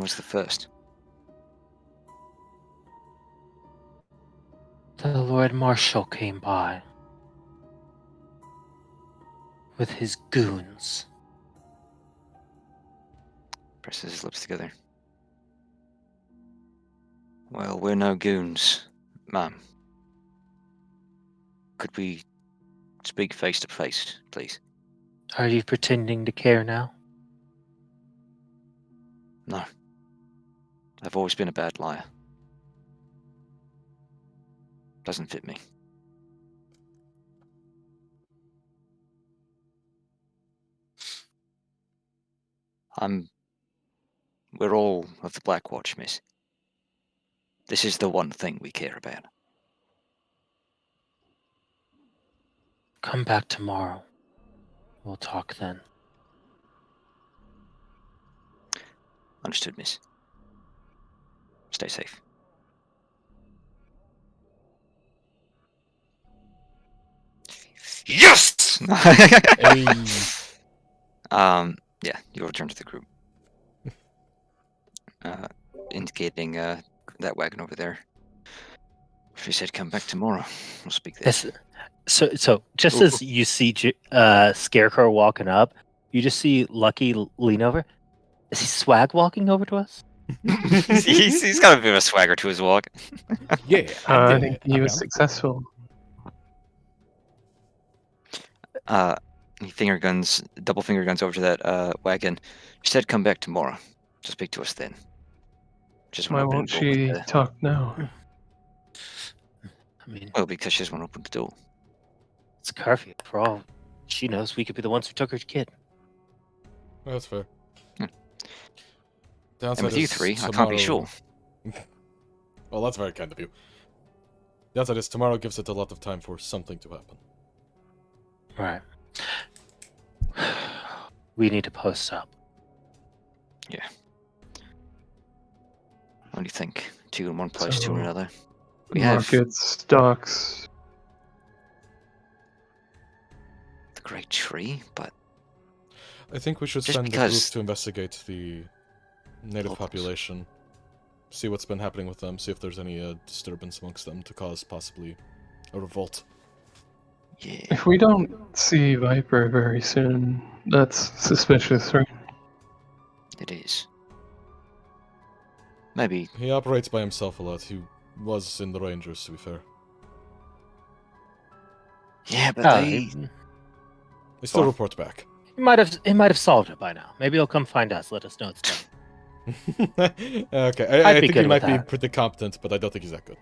was the first? The Lord Marshal came by with his goons. Presses his lips together. Well, we're no goons, ma'am. Could we speak face to face, please? Are you pretending to care now? No. I've always been a bad liar. Doesn't fit me. We're all of the Black Watch, miss. This is the one thing we care about. Come back tomorrow. We'll talk then. Understood, miss. Stay safe. Yes! Yeah, you'll return to the group. Indicating that wagon over there. She said come back tomorrow. We'll speak there. Yes. So just as you see Scarecrow walking up, you just see Lucky lean over. Is he swag walking over to us? he's got a bit of a swagger to his walk. Yeah, I think he was successful. He double finger guns over to that wagon. She said come back tomorrow. To speak to us then. Just Why won't she talk now? I mean, Well, because she doesn't want to open the door. it's curfew. For all she knows, we could be the ones who took her kid. That's fair. Hmm. Downside And with you is three, I can't be sure. Well, that's very kind of you. The downside is tomorrow gives it a lot of time for something to happen. Right. We need to post up. Yeah. What do you think? 2 in one place, 2 in another. We have Markets, docks. the Great Tree, but I think we should Just send a because- group to investigate the native Locals. population. See what's been happening with them, see if there's any disturbance amongst them to cause possibly a revolt. yeah. If we don't see Viper very soon, that's suspicious, right? It is. Maybe. He operates by himself a lot. He was in the Rangers, to be fair. Yeah, but He They still Fine. report back. might have solved it by now. Maybe he'll come find us. Let us know it's done. Okay, I'd I be think good he might with be that. pretty competent, but I don't think he's that good.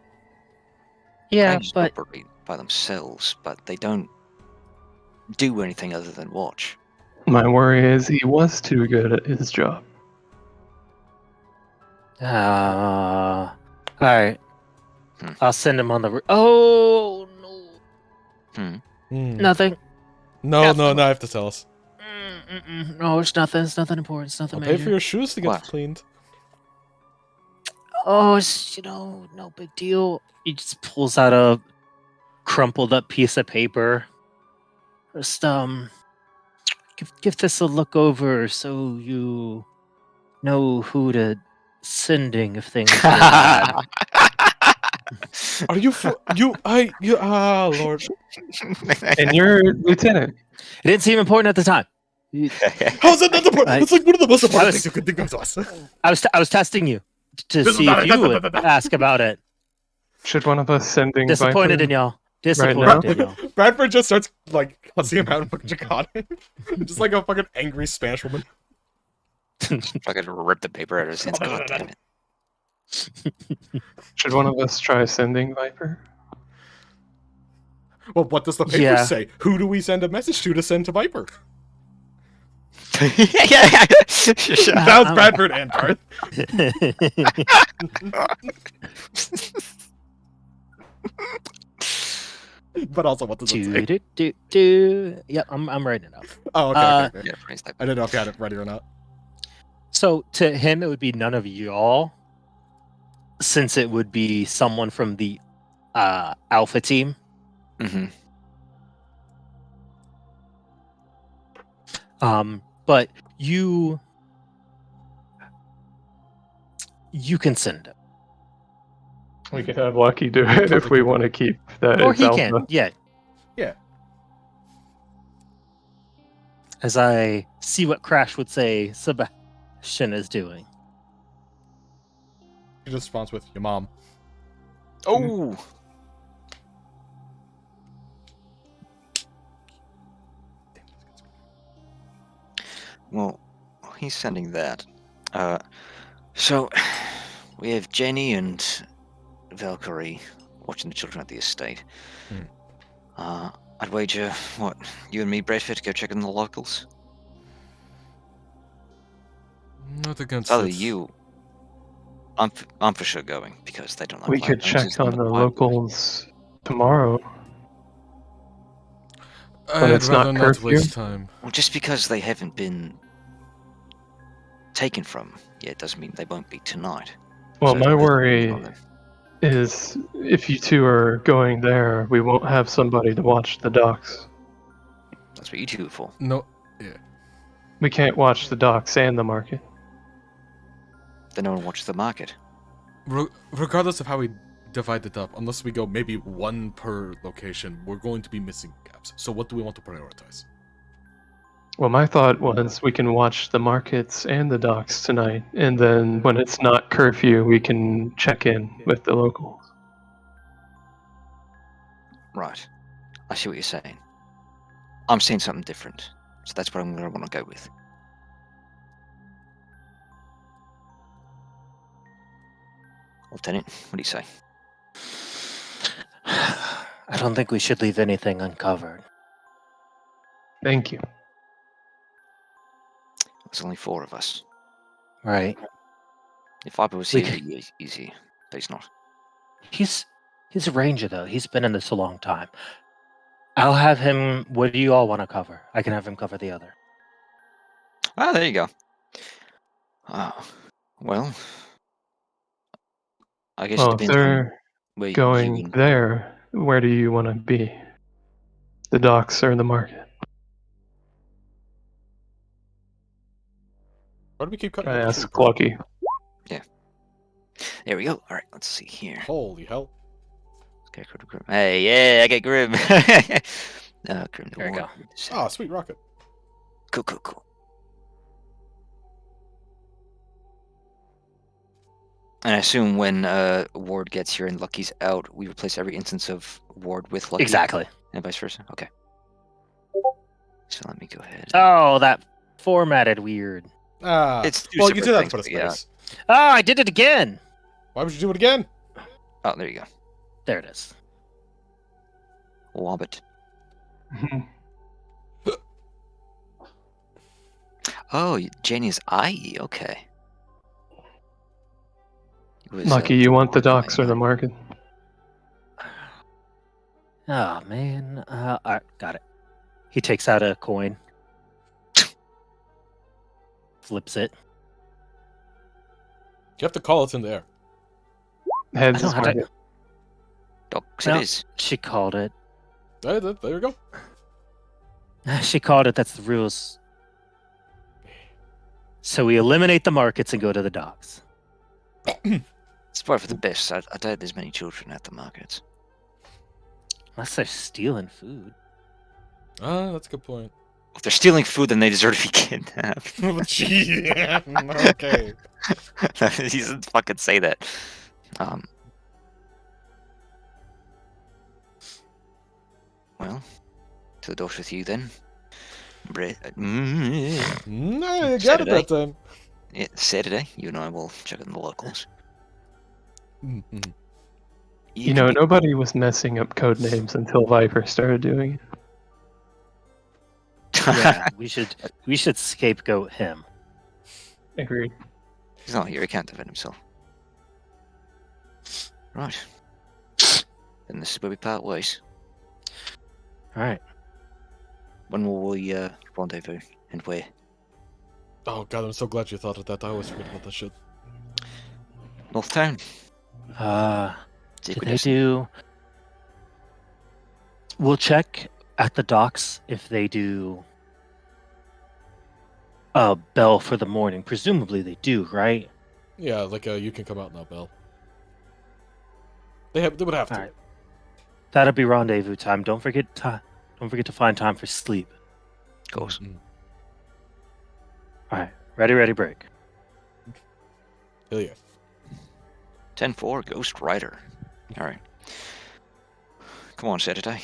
Yeah, Rangers but operate by themselves, but they don't do anything other than watch. My worry is he was too good at his job. all right. Hmm. I'll send him on the. Oh no! Nothing. No, Nothing. no, I have to tell us. No, it's nothing. It's nothing important. It's nothing I'll pay major. for your shoes to get What? cleaned. Oh, it's no big deal. He just pulls out a crumpled up piece of paper. Just give this a look over so you know who to sending if things go bad. Are you Lord. And you're lieutenant. It didn't seem important at the time. How's that not important? I- That's like one of the most important I was- things you could think of to us. I was testing you to see if you would ask about it. Should one of us sending Disappointed Viper? in y'all. now? Disappointed in y'all. Bradford just starts like cussing him out in fucking Chicano. Just like a fucking angry Spanish woman. Fucking rip the paper out of his hands. God damn it. Should one of us try sending Viper? Well, what does the paper Yeah. say? Who do we send a message to send to Viper? yeah. That was Bradford and Darth. But also, what does it say? Yep, I'm writing it up. Oh, okay. Yeah, praise that. I didn't know if you had it ready or not. So to him, it would be none of y'all, since it would be someone from the Alpha team. Mm-hmm. But you You can send him. We could have Lucky do it if we want to keep that Or as he alpha. can. Yeah. Yeah. As I see what Crash would say Sebastian is doing. He just responds with your mom. Oh, well, he's sending that. So we have Jenny and Valkyrie watching the children at the estate. I'd wager, what, you and me, Bradford, go check in the locals? Not against It's either it. you. I'm for sure going because they don't like We could loud noises check and on the fireworks. locals tomorrow when I'd it's rather not not curfew. waste time. Well, just because they haven't been taken from yet doesn't mean they won't be tonight. Well, So my it's better to worry control them. is if you two are going there, we won't have somebody to watch the docks. That's what you two are for. No. Yeah. We can't watch the docks and the market. Then no one watches the market. Regardless of how we divide it up, unless we go maybe one per location, we're going to be missing gaps. So what do we want to prioritize? Well, my thought was we can watch the markets and the docks tonight, and then when it's not curfew, we can check in with the locals. Right. I see what you're saying. I'm seeing something different. So that's what I'm going to want to go with. Lieutenant, what do you say? I don't think we should leave anything uncovered. Thank you. There's only 4 of us. Right. If Viper was We here, could- he'd be easy. But he's not. He's a ranger though. He's been in this a long time. I'll have him. What do you all want to cover? I can have him cover the other. Ah, there you go. Well, I guess it Well, if depends on they're where you going and there, where do you want to be? The docks or the market? Why do we keep cutting I out the ask trooper? Lucky. there we go. All right, let's see here. Holy hell. Okay, Grim. Hey, yeah, I get Grim. Grim the There we Ward. go. Ah, sweet rocket. Cool. And I assume when Ward gets here and Lucky's out, we replace every instance of Ward with Lucky. Exactly. And vice versa. Okay. So let me go ahead. Oh, that formatted weird. Ah. It's 2 well, you separate did that things, for the but yeah. space. Oh, I did it again. Why would you do it again? Oh, there you go. There it is. Wobbit. Oh, Jenny's IE. Okay. It was, Lucky, you want the Ward docks or going the on. market? Oh man. All right, got it. He takes out a coin, flips it. You have to call it in the air. Heads I don't is have to- market. Docks Well, it is. She called it. There you go. She called it. That's the rules. So we eliminate the markets and go to the docks. It's probably for the best. I doubt there's many children at the markets. Unless they're stealing food. Ah, that's a good point. If they're stealing food, then they deserve to be kidnapped. Gee, okay. He doesn't fucking say that. Well, to the docks with you then. No, you got Saturday. it that time. Yeah, Saturday, you and I will check in the locals. Mm-hmm. You know, nobody was messing up code names until Viper started doing it. Yeah, we should scapegoat him. Agreed. He's not here. He can't defend himself. Right. Then this is where we part ways. All right. When will we rendezvous and where? Oh god, I'm so glad you thought of that. I always forget about that shit. North Town. Do they do? We'll check at the docks if they do a bell for the morning. Presumably they do, right? Yeah, like you can come out now, Belle. They would have to. All right. That'll be rendezvous time. Don't forget to find time for sleep. Of course. Mm-mm. All right. Ready, break. Hell yeah. 10-4, Ghost Rider. All right. Come on, Saturday.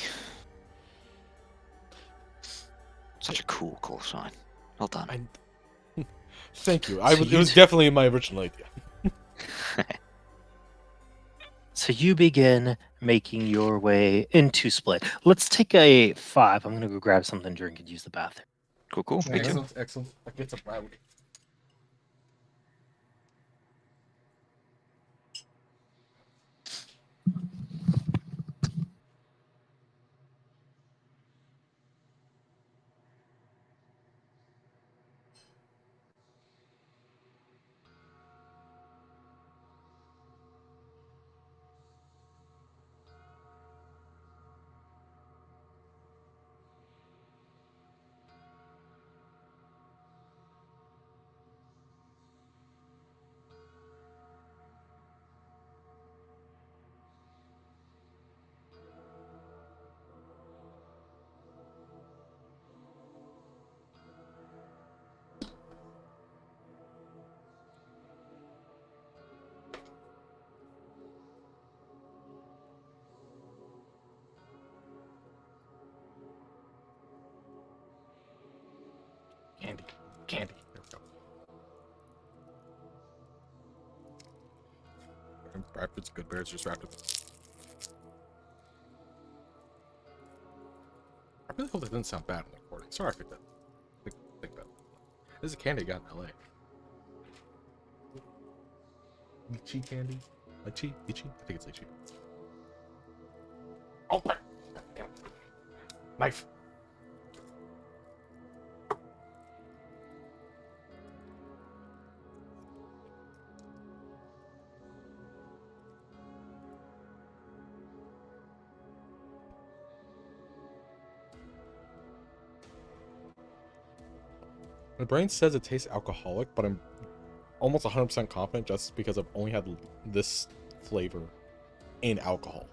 Such a cool call sign. Well done. Thank you. So It was definitely my original idea. So you begin making your way into Split. Let's take a 5. I'm gonna go grab something to drink and use the bathroom. Cool. Me too. Excellent. I get some brownie. Candy. There we go. Rapid's good bears, just rapid. I really hope that didn't sound bad in the recording. Sorry if it did. Think about it. This is a candy I got in LA. Lychee candy? Lychee? I think it's lychee. Oh, damn. Knife. My brain says it tastes alcoholic, but I'm almost 100% confident just because I've only had this flavor in alcohol.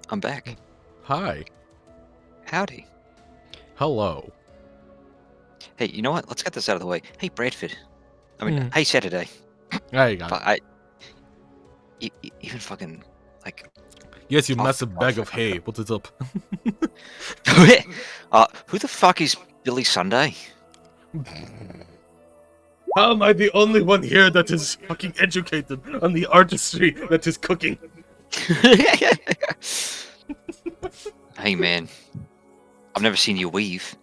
I'm back. Hi. Howdy. Hello. Hey, you know what? Let's get this out of the way. Hey, Bradford. Hey, Saturday. There you go. But even fucking, like... Yes, you off- massive bag off- of hay. What is up? Who the fuck is Billy Sunday? How am I the only one here that is fucking educated on the artistry that is cooking? Hey, man. I've never seen you weave.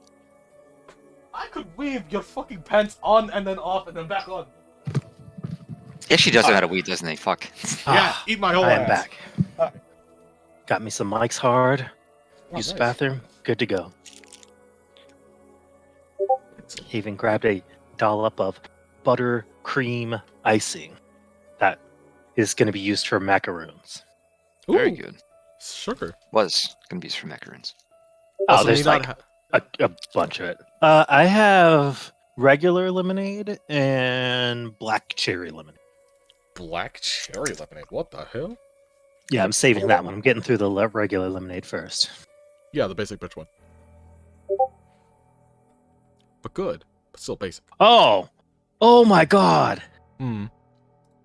I could weave your fucking pants on and then off and then back on. Yeah, she does know how to weave, doesn't he? Fuck. Yeah, eat my whole I am ass. back. Got me some Mike's Hard. Use the nice. bathroom. Good to go. Even grabbed a dollop of buttercream icing that is going to be used for macaroons. Very Ooh, good. Sugar. Was gonna be used for macaroons. Oh, there's may not like a bunch of it. I have regular lemonade and black cherry lemonade. black cherry lemonade. What the hell? Yeah, I'm saving that one. I'm getting through the regular lemonade first. Yeah, the basic bitch one. But good. But still basic. Oh my God! Hmm.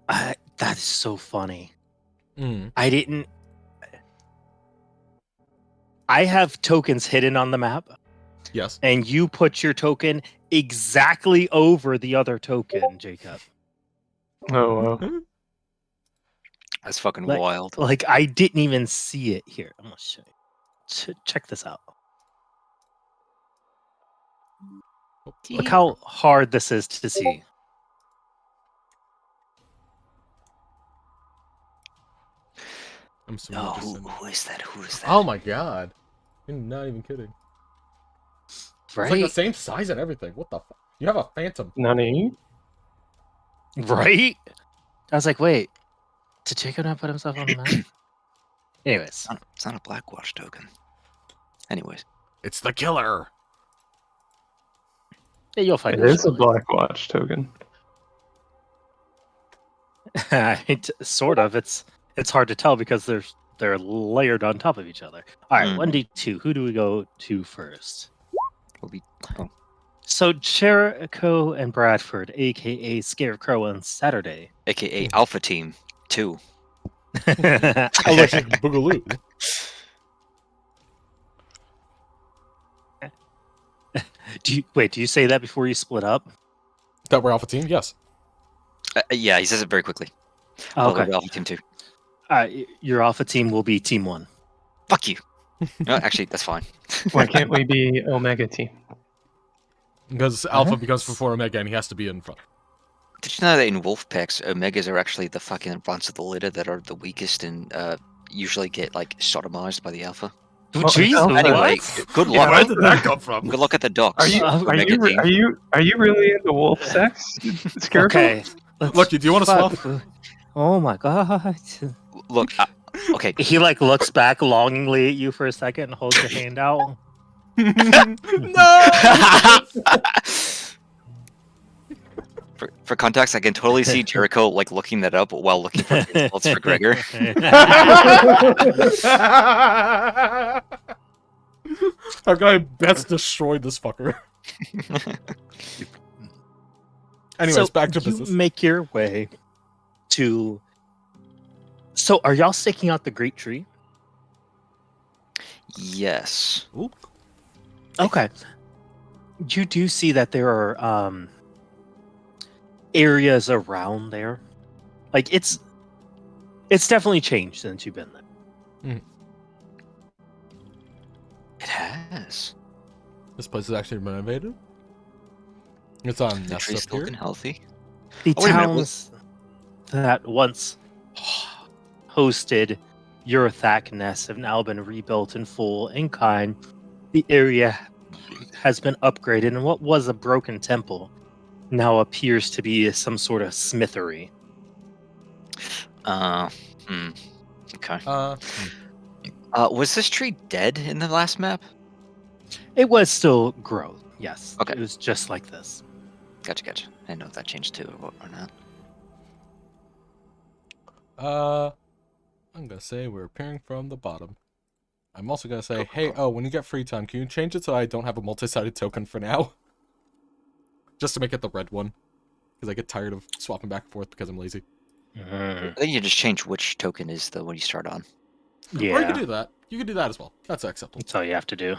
That is so funny. Hmm. I have tokens hidden on the map, Yes. and you put your token exactly over the other token, Jacob. Oh, wow. That's fucking Like- wild. Like I didn't even see it here. I'm gonna show you. Check this out. Oh, Look okay. how hard this is to see. I'm assuming Oh, they're just sending. who is that? Who is that? Oh my god. You're not even kidding. It's like the Right? same size and everything. What the fuck? You have a phantom. Nani? Right? I was like, wait, did Jacob not put himself on the map? Anyways. It's not a Blackwatch token. Anyways. It's the killer. Yeah, you'll find It it is a shortly. Blackwatch token. Sort of. It's hard to tell because they're layered on top of each other. All right, 1d2. Who do we go to first? Will be. Oh, So Jericho and Bradford, aka Scarecrow on Saturday. aka Alpha Team 2. Electric Boogaloo. Do you say that before you split up? That we're Alpha Team? Yes. Yeah, he says it very quickly. Oh, okay. We're Alpha Team 2. Your alpha team will be team 1. Fuck you. No, actually, that's fine. Why can't we be Omega Team? Because Alpha becomes before Omega and he has to be in front. Did you know that in wolf packs, Omegas are actually the fucking runs of the litter that are the weakest and usually get like sodomized by the Alpha? Oh, jeez, Alpha- Anyway, what? good Yeah, luck. where did that come from? Good luck at the docks. Are you Omega team. are you really into wolf sex, Scarecrow? Okay. Lucky, do you want to swap? Oh my god. Look, okay. He like looks back longingly at you for a second and holds your hand out. No! For context, I can totally see Jericho like looking that up while looking for insults for Gregor. Our guy best destroyed this fucker. Anyways, So back to you business. make your way to. So, are y'all staking out the great tree? Yes. Ooh. Okay. You do see that there are areas around there. Like it's definitely changed since you've been there. It has. This place is actually renovated. It's on The Nest tree's up still here. looking healthy. The Oh, wait a minute, towns that once hosted Eurothak nests have now been rebuilt in full in kind. The area has been upgraded, and what was a broken temple now appears to be some sort of smithery. Okay. Hmm. Was this tree dead in the last map? It was still growth, yes. Okay. It was just like this. Gotcha. I didn't know if that changed too or not. I'm gonna say we're appearing from the bottom. I'm also gonna say, hey, when you get free time, can you change it so I don't have a multi-sided token for now? Just to make it the red one. Because I get tired of swapping back and forth because I'm lazy. I think you just change which token is the one you start on. Yeah. Or you can do that. You can do that as well. That's acceptable. That's all you have to do.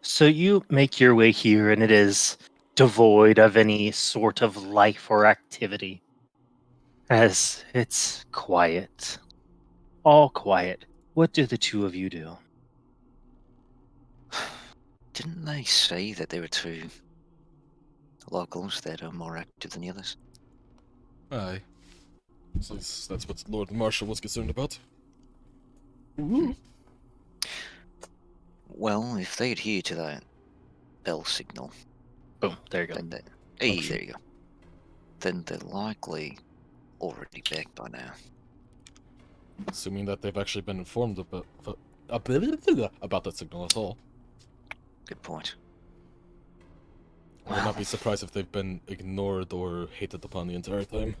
So you make your way here, and it is devoid of any sort of life or activity. As it's quiet. All quiet. What do the two of you do? Didn't they say that there were two locals that are more active than the others? Aye. So that's what Lord Marshall was concerned about. Well, if they adhere to that bell signal, Boom. There you go. then hey, shit. there you go. Then they're likely already back by now. Assuming that they've actually been informed about that signal at all. Good point. I would not be surprised if they've been ignored or hated upon the entire time.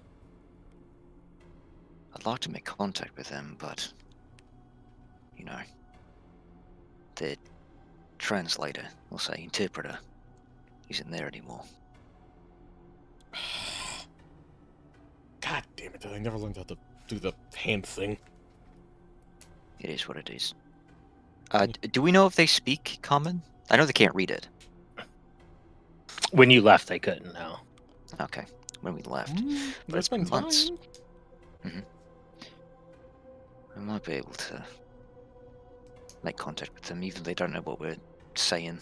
I'd like to make contact with them, but you know, the translator, we'll say interpreter, isn't there anymore. God damn it! I never learned how to do the hand thing. It is what it is. Do we know if they speak Common? I know they can't read it. When you left, they couldn't know. Okay, when we left. But It's been months. time. I might be able to make contact with them, even if they don't know what we're saying.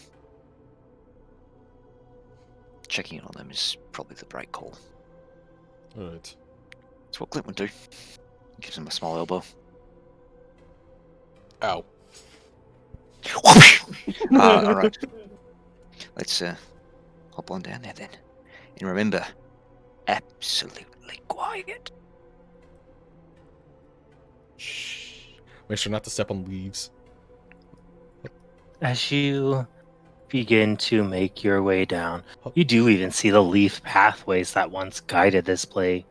checking in on them is probably the right call. Alright. That's what Clint would do. Gives him a small elbow. Ow. All right. Let's hop on down there then. And remember, absolutely quiet. Shh. Make sure not to step on leaves. As you begin to make your way down, you do even see the leaf pathways that once guided this place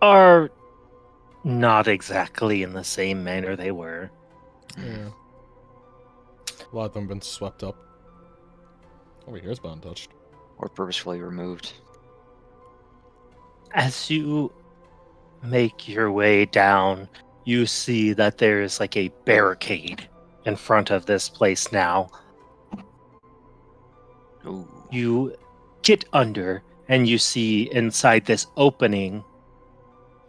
are not exactly in the same manner they were. Yeah. A lot of them have been swept up. Over here's been untouched. Or purposefully removed. As you make your way down, you see that there is like a barricade in front of this place now. Ooh. You get under and you see inside this opening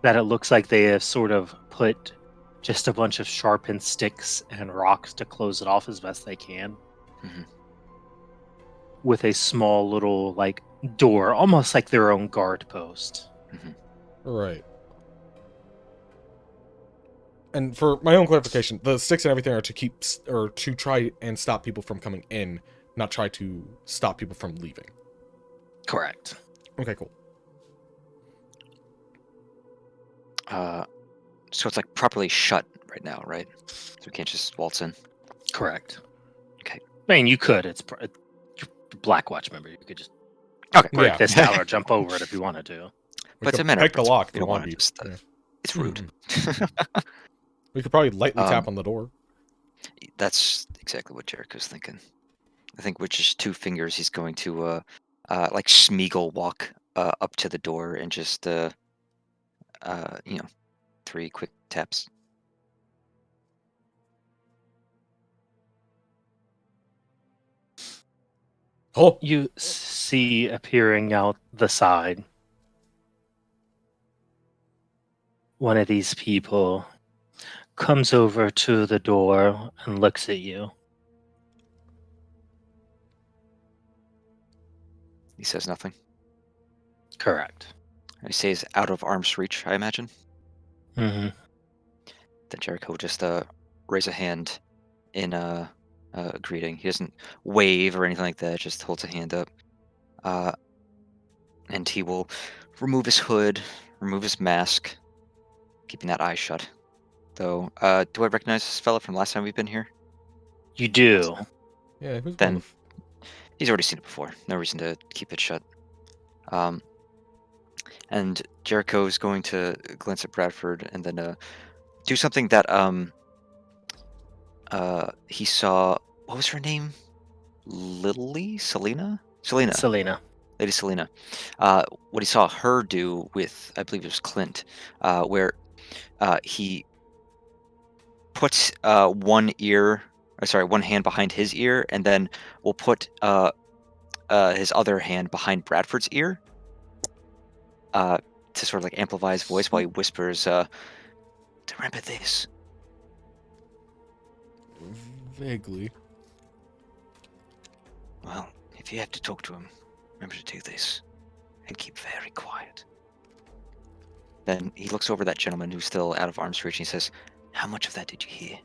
that it looks like they have sort of put just a bunch of sharpened sticks and rocks to close it off as best they can. Mhm. With a small little like door, almost like their own guard post. Right. And for my own clarification, the sticks and everything are to keep, or to try and stop people from coming in, not try to stop people from leaving. Correct. Okay, cool. So it's like properly shut right now, right? So we can't just waltz in. Correct. Okay. I mean, you could. You're a Black Watch member. You could just Okay. break Yeah. this down or jump over it if you wanted to. We But it's could a manner pick the principle. lock if We we don't want want to to. just. Yeah. It's rude. We could probably lightly tap Um, on the door. That's exactly what Jericho's thinking. I think with just 2 fingers, he's going to like Smeagol walk up to the door and just 3 quick taps. Oh! You see appearing out the side one of these people comes over to the door and looks at you. He says nothing. Correct. He stays out of arm's reach, I imagine. Mm-hmm. Then Jericho will just raise a hand in a greeting. He doesn't wave or anything like that. Just holds a hand up, and he will remove his hood, remove his mask, keeping that eye shut. Though, do I recognize this fella from last time we've been here? You do. Yeah, who's Then- one of He's already seen it before. No reason to keep it shut. And Jericho's going to glance at Bradford and then do something that he saw. What was her name? Lily? Selena? Selena. Lady Selena. What he saw her do with, I believe it was Clint, where he puts one hand behind his ear, and then will put his other hand behind Bradford's ear to sort of like amplify his voice while he whispers, "Remember this." Vaguely. Well, if you have to talk to him, remember to do this, and keep very quiet. Then he looks over at that gentleman who's still out of arm's reach, and he says, "How much of that did you hear?"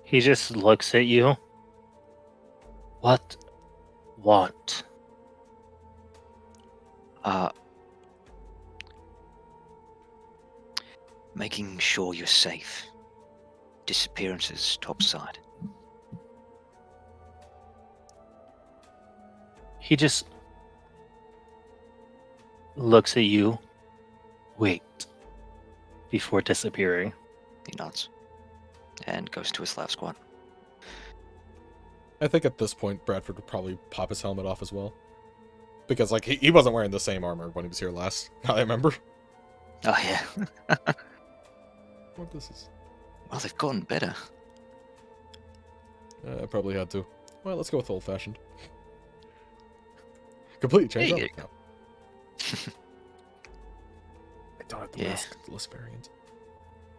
He just looks at you. What want? Making sure you're safe. Disappearances topside. He just looks at you. Wait. Before disappearing. He nods and goes to his lab squad. I think at this point, Bradford would probably pop his helmet off as well. Because, like, he wasn't wearing the same armor when he was here last. Now I remember. Oh yeah. What this is? Well, they've gotten better. I probably had to. Well, let's go with old-fashioned. Completely change There you that. No. I don't have the Yeah. maskless variant.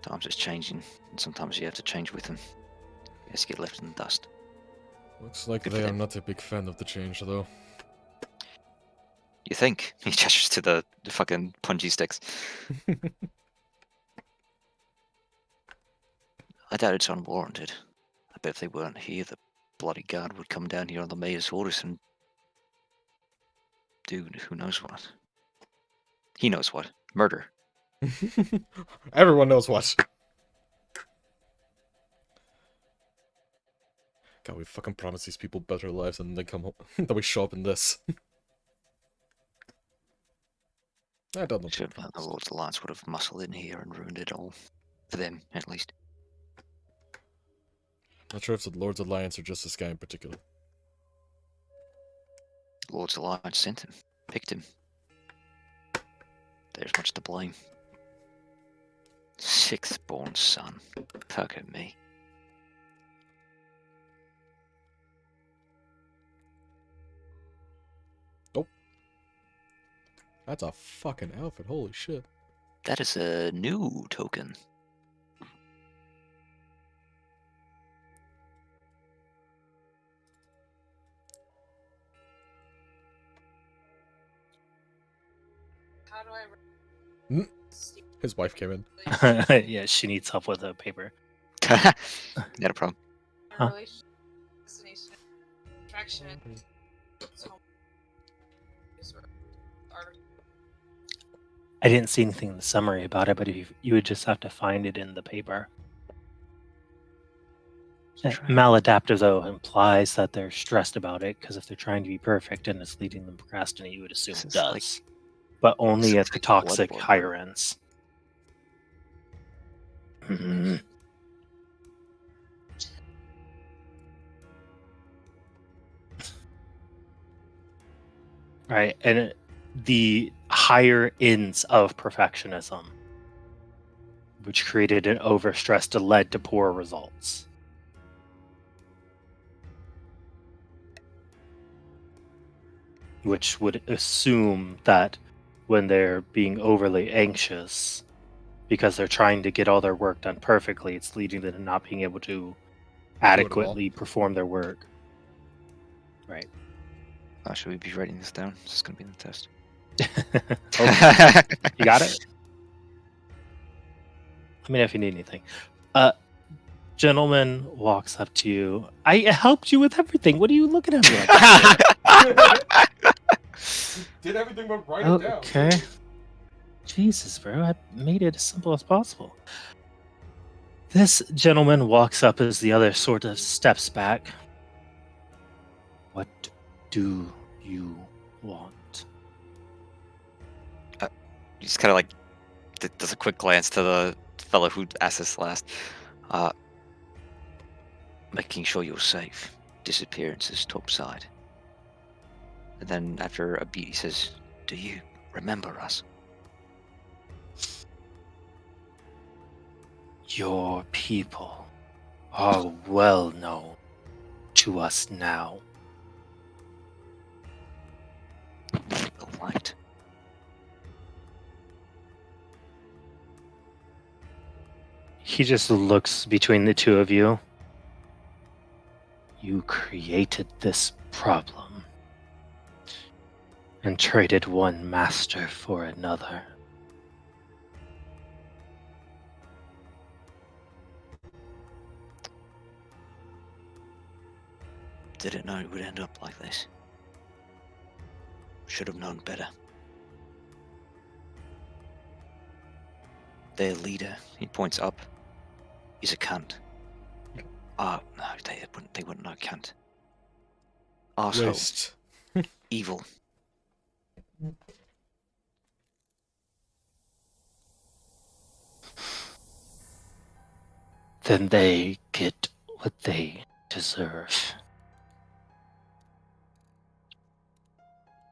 Times it's changing, and sometimes you have to change with them. You just get left in the dust. Looks like Good for they are them. not a big fan of the change, though. You think? He gestures to the fucking punchy sticks. I doubt it's unwarranted. I bet if they weren't here, the bloody guard would come down here on the mayor's orders and do who knows what. He knows what. Murder. Everyone knows what. God, we fucking promise these people better lives, and they come home. Then we show up in this. I don't know. Sure, the Lord's Alliance would have muscled in here and ruined it all. For them, at least. Not sure if it's the Lord's Alliance or just this guy in particular. Lord's Alliance sent him. Picked him. There's much to blame. Sixth born son. Fuck at me. That's a fucking outfit, holy shit. That is a new token. How do I... His wife came in. Yeah, she needs help with the paper. Not a problem. Huh? Relation, destination, attraction, home, article. I didn't see anything in the summary about it, but if you would just have to find it in the paper. Maladaptive, though, implies that they're stressed about it, because if they're trying to be perfect and it's leading them to procrastinate, you would assume This it is does. like- But only this at is the like toxic Bloodborne. higher ends. Mhm. Right, and the higher ends of perfectionism, which created an overstress that led to poor results. Which would assume that when they're being overly anxious, because they're trying to get all their work done perfectly, it's leading them to not being able to adequately perform their work. Right. Should we be writing this down? This is going to be in the test. Oh, you got it? Let me know if you need anything. Gentleman walks up to you. I helped you with everything. What are you looking at me like that for? Did everything but write it down. Okay. Jesus, bro. I made it as simple as possible. This gentleman walks up as the other sort of steps back. What do you want? He just kind of like does a quick glance to the fellow who asked us last. Making sure you're safe. Disappearances topside. And then after a beat, he says, "Do you remember us?" Your people are well known to us now. The light. He just looks between the two of you. You created this problem and traded one master for another. Didn't know it would end up like this. Should have known better. Their leader, he points up, is a cunt. No, they wouldn't know cunt. Arsehole. Waste. Evil. Then they get what they deserve.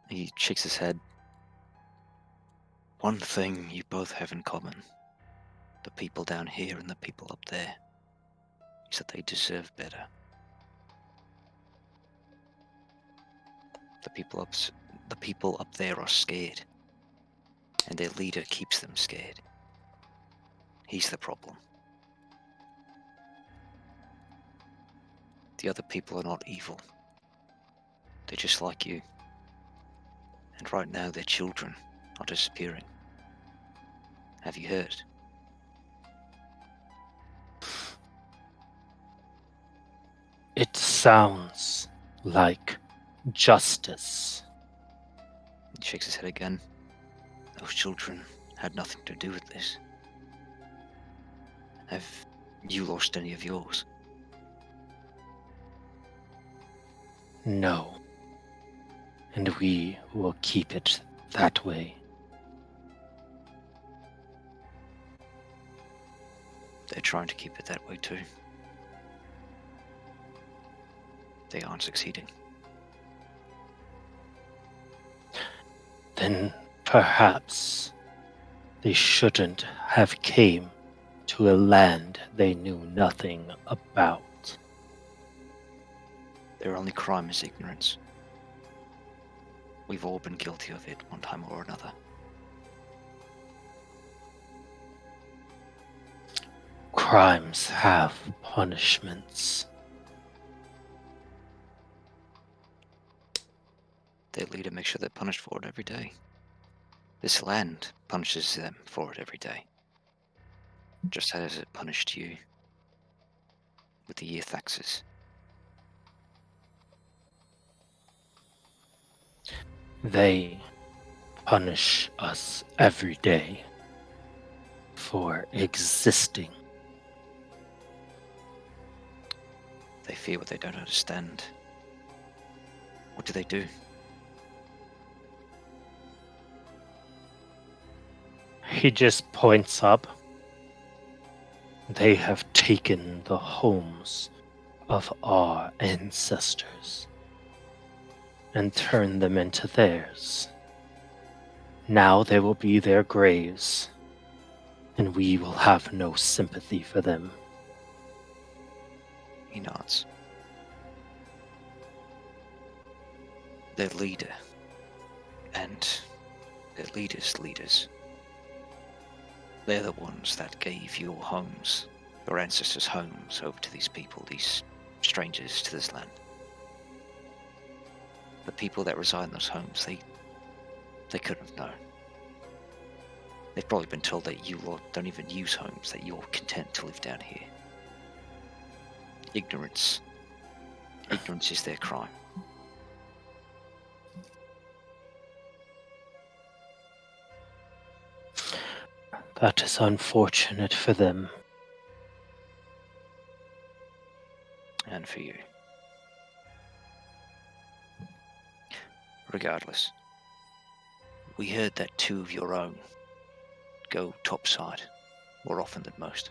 He shakes his head. One thing you both have in common. The people down here and the people up there. Is that they deserve better. The people up there are scared. And their leader keeps them scared. He's the problem. The other people are not evil. They're just like you. And right now their children are disappearing. Have you heard? It sounds like justice. He shakes his head again. Those children had nothing to do with this. Have you lost any of yours? No. And we will keep it that way. They're trying to keep it that way too. They aren't succeeding. Then perhaps they shouldn't have came to a land they knew nothing about. Their only crime is ignorance. We've all been guilty of it one time or another. Crimes have punishments. Their leader makes sure they're punished for it every day. This land punishes them for it every day. Just as it punished you with the year taxes. They punish us every day for existing. They fear what they don't understand. What do? He just points up. They have taken the homes of our ancestors and turned them into theirs. Now they will be their graves, and we will have no sympathy for them. He nods. Their leader and their leaders' leaders. They're the ones that gave your homes, your ancestors' homes, over to these people, these strangers to this land. The people that reside in those homes, they couldn't have known. They've probably been told that you lot don't even use homes, that you're content to live down here. Ignorance. Ignorance is their crime. That is unfortunate for them. And for you. Regardless, we heard that 2 of your own go topside more often than most.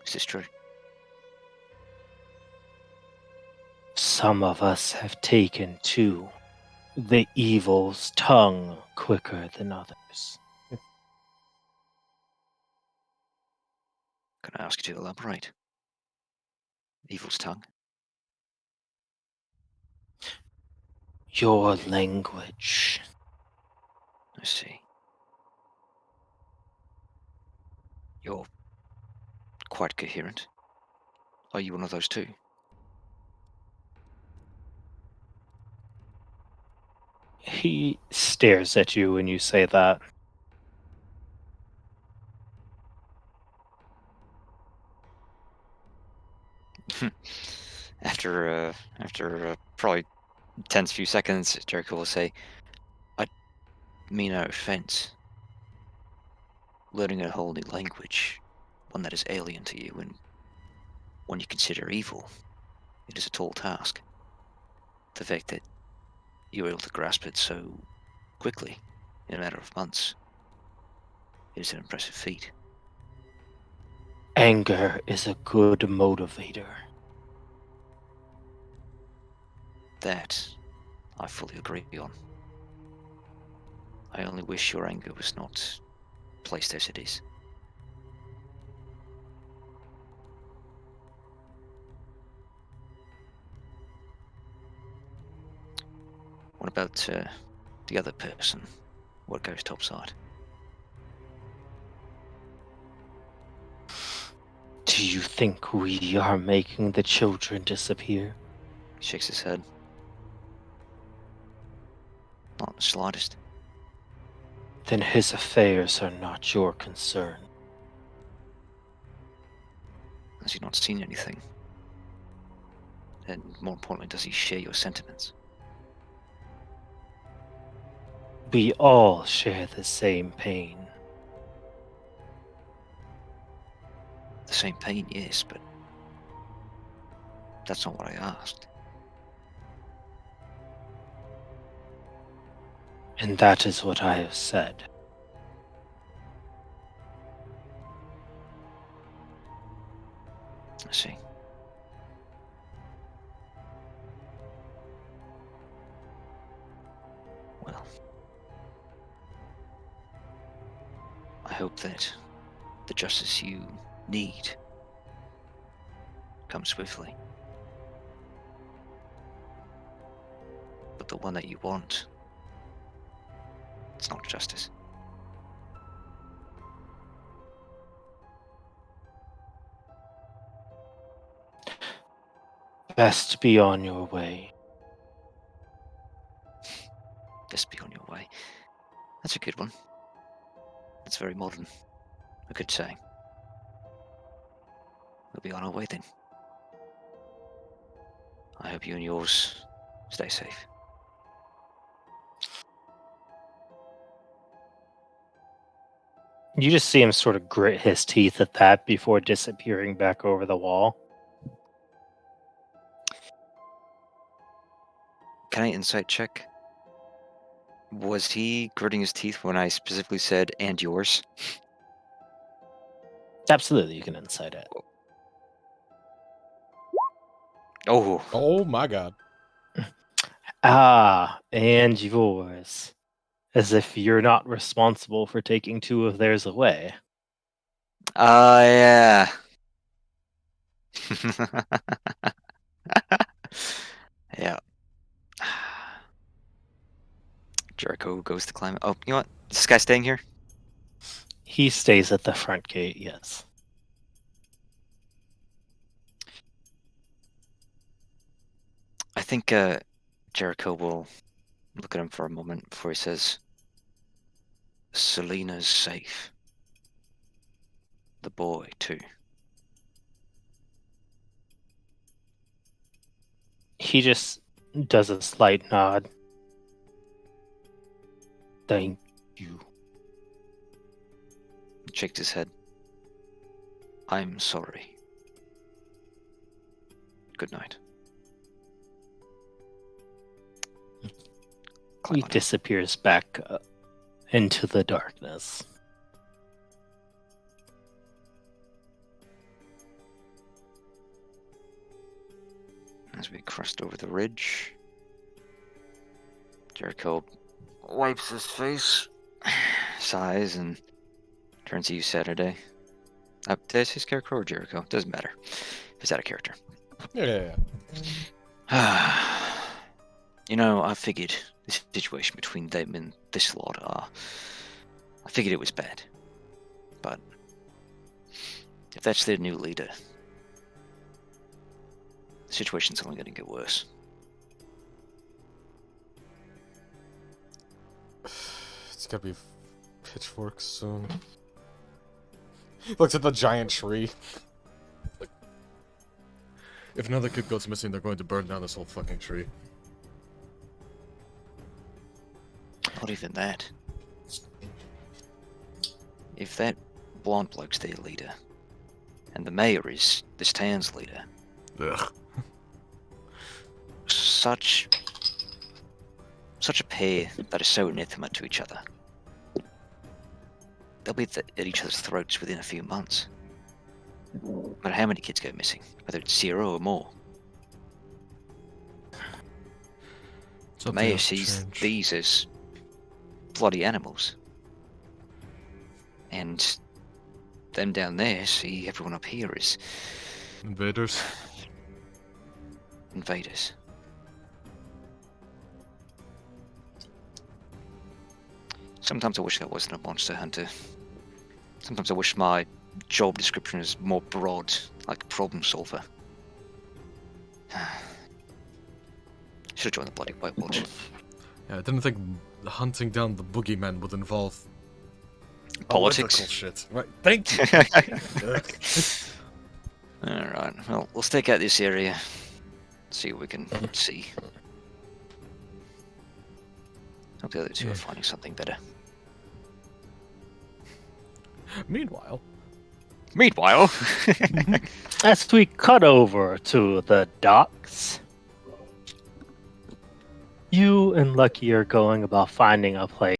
Is this true? Some of us have taken to the evil's tongue quicker than others. Can I ask you to elaborate? Evil's tongue? Your language. I see. You're quite coherent. Are you one of those too? He stares at you when you say that. After probably tense few seconds, Jericho will say, I mean no offense. Learning a whole new language, one that is alien to you and one you consider evil, it is a tall task. The fact that you were able to grasp it so quickly, in a matter of months, it is an impressive feat. Anger is a good motivator. That I fully agree on. I only wish your anger was not placed as it is. What about the other person? What goes topside? Do you think we are making the children disappear? He shakes his head. Not the slightest. Then his affairs are not your concern. Has he not seen anything? And more importantly, does he share your sentiments? We all share the same pain. The same pain, yes, but that's not what I asked. And that is what I have said. I see. Well, I hope that the justice you need comes swiftly. But the one that you want, it's not justice. Best be on your way. Just be on your way. That's a good one. That's very modern. A good saying. We'll be on our way then. I hope you and yours stay safe. You just see him sort of grit his teeth at that before disappearing back over the wall. Can I insight check? Was he gritting his teeth when I specifically said, and yours? Absolutely, you can insight it. Oh, Oh my god. Ah, and yours. As if you're not responsible for taking two of theirs away. yeah. Yeah. Jericho goes to climb. Oh, you know what? Is this guy staying here? He stays at the front gate, yes. I think Jericho will look at him for a moment before he says, Selena's safe. The boy, too. He just does a slight nod. Thank you. He shakes his head. I'm sorry. Good night. Climb He on in. disappears back into the darkness. As we crest over the ridge, Jericho wipes his face, sighs, and turns to you, Saturday. Did I say Scarecrow or Jericho? Doesn't matter. He's out of character. Yeah. You know, I figured the situation between them and this lot, I figured it was bad. But if that's their new leader, the situation's only going to get worse. It's gonna be pitchforks soon. Looks at the giant tree. Like, if another kid goes missing, they're going to burn down this whole fucking tree. Not even that. If that blonde bloke's their leader, and the mayor is this town's leader, Ugh. such a pair that are so anathema to each other. They'll be at each other's throats within a few months. No matter how many kids go missing, whether it's 0 or more. The mayor sees these as bloody animals. And them down there see everyone up here as Invaders. invaders. Sometimes I wish I wasn't a monster hunter. Sometimes I wish my job description is more broad, like problem solver. Should have joined the bloody White Watch. Yeah, I didn't think hunting down the boogeyman would involve Politics. political shit. Right, thank you. Alright, well, we'll stake out this area. See what we can see. Hope the other two are finding something better. Meanwhile, As we cut over to the docks, you and Lucky are going about finding a place